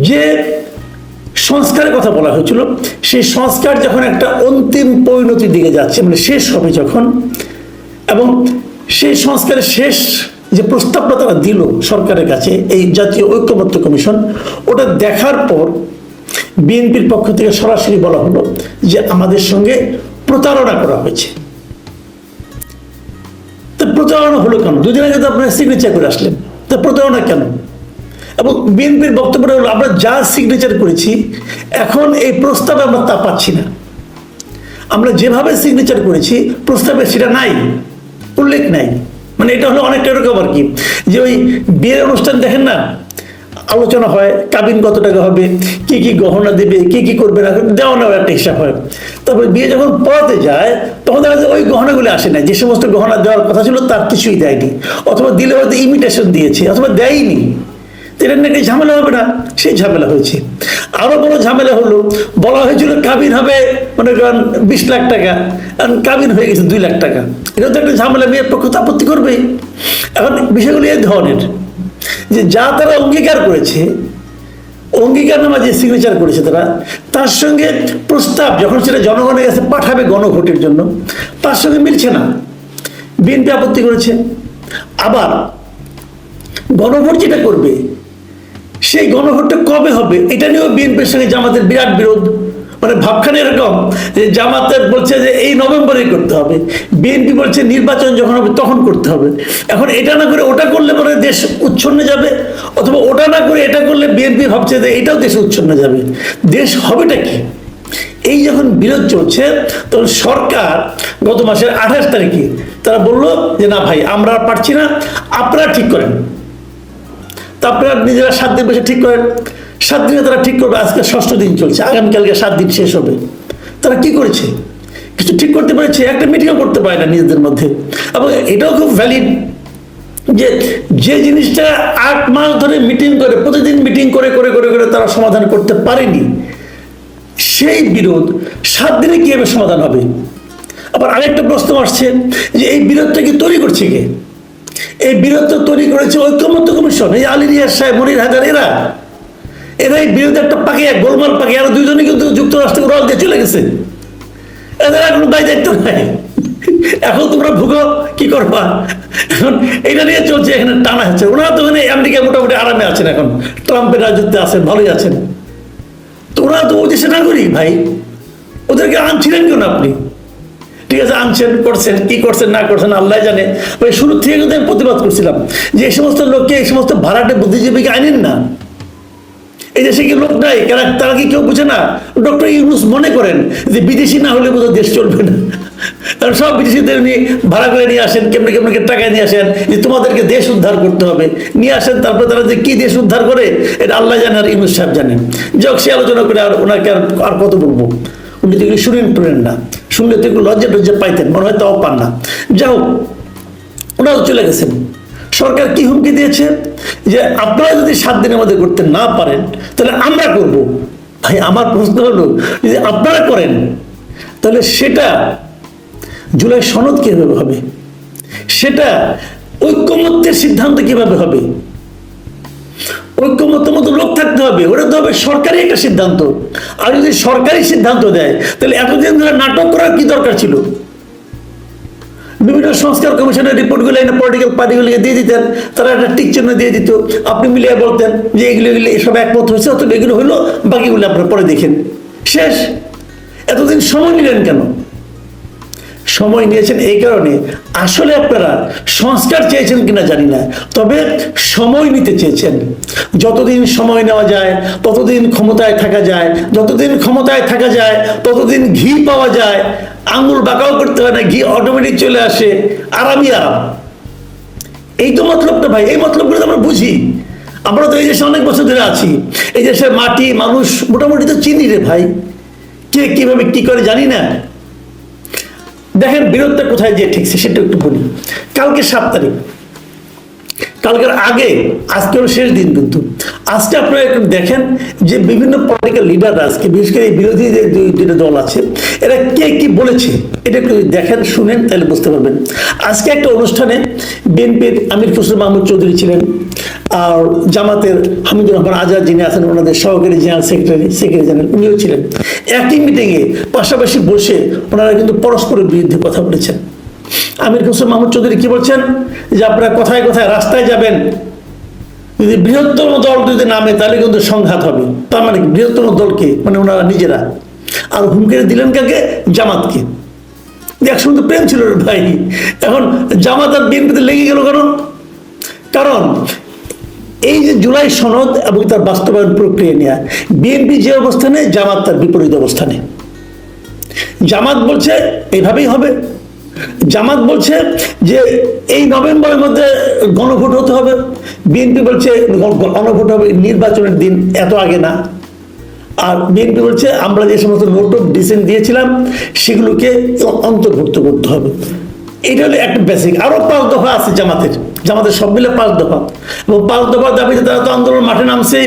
যে সংস্কারের কথা বলা হয়েছিল, সেই সংস্কার যখন একটা অন্তিম পরিণতির দিকে যাচ্ছে, মানে শেষ হবে যখন, এবং সেই সংস্কারের শেষ যে প্রস্তাবটা তারা দিল সরকারের কাছে, এই জাতীয় ঐক্যমত্য কমিশন, ওটা দেখার পর বিএনপির পক্ষ থেকে সরাসরি বলা হলো যে আমাদের সঙ্গে প্রতারণা করা হয়েছে। তো প্রতারণা হলো কেন? দুদিন আগে তো আপনারা সিগনেচার করে আসলেন, তো প্রতারণা কেন? এবং বিএনপির বক্তব্যটা হলো আমরা যা সিগনেচার করেছি এখন এই প্রস্তাবে আমরা তা পাচ্ছি না। আমরা যেভাবে সিগনেচার করেছি প্রস্তাবে সেটা নাই, উল্লেখ নাই। মানে এটা হলো অনেকটা এরকম আর কি, যে ওই বিয়ের অনুষ্ঠান দেখেন না, আলোচনা হয় কাবিন কত টাকা হবে, কি কি গহনা দেবে, কি কি করবে না, দেওয়া নেওয়ার একটা হিসাব হয়। তারপরে বিয়ে যখন পড়াতে যায় তখন দেখা যায় ওই গহনাগুলো আসে না, যে সমস্ত গহনা দেওয়ার কথা ছিল তার কিছুই দেয়নি, অথবা দিলে হয়তো ইমিটেশন দিয়েছে, অথবা দেয়নি। এটা নাকি ঝামেলা হবে না, সেই ঝামেলা হয়েছে। আরো বড় ঝামেলা হলো, বলা হয়েছিল কাবিন হবে মনে করেন 20 লাখ টাকা, এখন কাবিন হয়ে গেছে 2 লাখ টাকা। এটা তো একটা ঝামেলা, মেয়ের পক্ষ তো আপত্তি করবেই। এখন বিষয়গুলো এই ধরনের যে যা তারা অঙ্গীকার করেছে, অঙ্গীকারনামা যে সিগনেচার করেছে তারা, তার সঙ্গে প্রস্তাব যখন সেটা জনগণের কাছে পাঠাবে গণভোটের জন্য, তার সঙ্গে মিলছে না। বিএনপি আপত্তি করেছে। আবার গণভোট যেটা করবে সেই গণভোটটা কবে হবে এটা নিয়েও বিএনপির সঙ্গে জামাতের বিরাট বিরোধ। মানে ভাবখানে এরকম যে জামাতের বলছে যে এই নভেম্বরেই করতে হবে, বিএনপি বলছে নির্বাচন যখন হবে তখন করতে হবে। এখন এটা না করে ওটা করলে পরে দেশ উচ্ছন্নে যাবে, অথবা ওটা না করে এটা করলে বিএনপি ভাবছে যে এটাও দেশে উচ্ছন্নে যাবে। দেশ হবেটা কি? এই যখন বিরোধ চলছে তখন সরকার গত মাসের 28 তারিখে তারা বললো যে না ভাই আমরা আর পারছি না, আপনারা ঠিক করেন। তা আপনারা নিজেরা 7 দিন বসে ঠিক করেন। 7 দিনে তারা ঠিক করবে। আজকে 6ষ্ঠ দিন চলছে, আগামীকালকে 7 দিন শেষ হবে। তারা কি করেছে? কিছু ঠিক করতে পেরেছে? একটা মিটিংও করতে পারে না নিজেদের মধ্যে। এবং এটাও খুব ভ্যালিড যে যে জিনিসটা 8 মাস ধরে মিটিং করে, প্রতিদিন মিটিং করে করে করে করে তারা সমাধান করতে পারেনি, সেই বিরোধ 7 দিনে কিভাবে সমাধান হবে? আবার আরেকটা প্রশ্ন আসছে যে এই বিরোধটা কি তৈরি করছে কে? এই বিরোধটা তৈরি করেছে ঐক্যমত্য কমিশন, এই আলী রিয়াজ সাহেব, মনির হায়দার, এরা এই বিরোধে একটা পাকিয়ে গোলমাল পাকিয়ে আরো 2 জনই কিন্তু যুক্তরাষ্ট্রে উড়াল দিয়ে চলে গেছে। এদের আর কোনো দায় দায়িত্ব নাই। এখন তোমরা ভুগো, কি করবা? এখন এটা নিয়ে চলছে, এখানে টানা হচ্ছে। ওনারা তো ওখানে আমেরিকায় মোটামুটি আরামে আছেন, এখন ট্রাম্পের রাজত্বে আছেন, ভালোই আছেন। তো ওনারা তো ওই দেশে নাগরিক ভাই, ওদেরকে আনছিলেন কেন আপনি? ঠিক আছে, আনছেন, করছেন, কি করছেন না করছেন আল্লাহ জানে। ভাই শুরু থেকে কিন্তু আমি প্রতিবাদ করছিলাম যে এই সমস্ত লোককে, এই সমস্ত ভাড়াটে বুদ্ধিজীবীকে আনেন না। এই দেশে কি লোক নাই? তারা কি কেউ বুঝে না? ডক্টর ইউনূস মনে করেন যে বিদেশি না হলে বোধহয় দেশ চলবে না, কারণ সব বিদেশিদের নিয়ে ভাড়া করে নিয়ে আসেন, কেমনে কেমনে টাকা নিয়ে আসেন যে তোমাদেরকে দেশ উদ্ধার করতে হবে, নিয়ে আসেন। তারপরে তারা যে কি দেশ উদ্ধার করে এটা আল্লাহ জানে আর ইউনূস সাহেব জানেন। যাক, সে আলোচনা করে আর ওনাকে আর কত বলবো? উনি তো এগুলো শুনেন না, শুনলে তো একটু লজ্জা টজ্জা পাইতেন, মনে হয় তাও পান না। যাই হোক, ওনারা চলে গেছেন। সরকার কি হুমকি দিয়েছে যে আপনারা যদি 7 দিনের মধ্যে করতে না পারেন তাহলে আমরা করব। ভাই আমার প্রশ্ন হলো, যদি আপনারা করেন তাহলে সেটা জুলাই সনদ কিভাবে হবে? সেটা ঐক্যমত্যের সিদ্ধান্ত কিভাবে হবে? ঐক্যমত্য মতো লোক থাকতে হবে, ওটা তো হবে সরকারি একটা সিদ্ধান্ত। আর যদি সরকারি সিদ্ধান্ত দেয় তাহলে এতদিন ধরে নাটক করার কি দরকার ছিল? বিভিন্ন সংস্কার কমিশনের রিপোর্টগুলো এনে পলিটিক্যাল পার্টিগুলিকে দিয়ে দিতেন, তারা একটা টিক চিহ্ন দিয়ে দিত, আপনি মিলিয়ে বলতেন যে এগুলো এসব একমত হয়েছে, অথবা এগুলো হলো, বাকিগুলো আপনারা পরে দেখেন, শেষ। এতদিন সময় নিলেন কেন? সময় নিয়েছেন এই কারণে, আসলে আপনারা সংস্কার চেয়েছেন কিনা জানি না, তবে সময় নিতে চেয়েছেন। যতদিন সময় নেওয়া যায় ততদিন ক্ষমতায় থাকা যায়, যতদিন ক্ষমতায় থাকা যায় ততদিন ঘি পাওয়া যায়, আঙুল বাঁকাও করতে হয় না, ঘি অটোমেটিক চলে আসে, আরামই আরাম। এই তো মতলবটা ভাই, এই মতলবগুলো আমরা বুঝি। আমরা তো এই দেশে অনেক বছর ধরে আছি, এই দেশের মাটি মানুষ মোটামুটি তো চিনি রে ভাই, কে কিভাবে কি করে জানি না। দেখেন বিরোধটা কোথায় যে ঠিকছে সেটা একটু বলি। কালকে 7 তারিখ, কালকের আগে আজকে হলো শেষ দিন, কিন্তু আজকে আপনারা একটু দেখেন যে বিভিন্ন পলিটিক্যাল লিডাররা আজকে, বিশেষ করে এই বিরোধী যে 2টা দল আছে, এরা কে কি বলেছে এটা একটু দেখেন, শুনেন, তাহলে বুঝতে পারবেন। আজকে একটা অনুষ্ঠানে বিএনপির আমির খসরু মাহমুদ চৌধুরী ছিলেন, আর জামাতের হামিদুর রহমান আজাদ যিনি আছেন ওনাদের সহকারী জেনারেল সেক্রেটারি জেনারেল উনিও ছিলেন। একই মিটিংয়ে পাশাপাশি বসে ওনারা কিন্তু পরস্পরের বিরুদ্ধে কথা বলেছেন। আমির হোসেন মাহমুদ চৌধুরী কি বলছেন যে আপনারা কথায় কথায় রাস্তায় যাবেন, যদি বৃহত্তম দল যদি নামে তাহলে কিন্তু সংঘাত হবে। তার মানে কি বৃহত্তম দলকে মানে ওনারা নিজেরা, আর হুমকি দিলেন কাকে? জামাতকে। একসময় তো প্রেম ছিল রে ভাই, এখন জামাত আর বিএনপিতে লেগে গেল কারণ এই যে জুলাই সনদ এবং তার বাস্তবায়ন প্রক্রিয়া নিয়ে বিএনপি যে অবস্থানে, জামাত তার বিপরীত অবস্থানে। জামাত বলছে এইভাবেই হবে, জামাত বলছে যে এই নভেম্বরের মধ্যে গণভোট হতে হবে, বিএনপি বলছে গণভোট হবে নির্বাচনের দিন, এত আগে না। আর বিএনপি বলছে আমরা যে সমস্ত নোট অফ ডিসেন্ট দিয়েছিলাম সেগুলোকে অন্তর্ভুক্ত করতে হবে। এটা হলো একটা বেসিক। আরো 5 দফা আছে জামাতের সব মিলে 5 দফা, এবং 5 দফার দাবিতে তারা তো আন্দোলন মাঠে নামছে।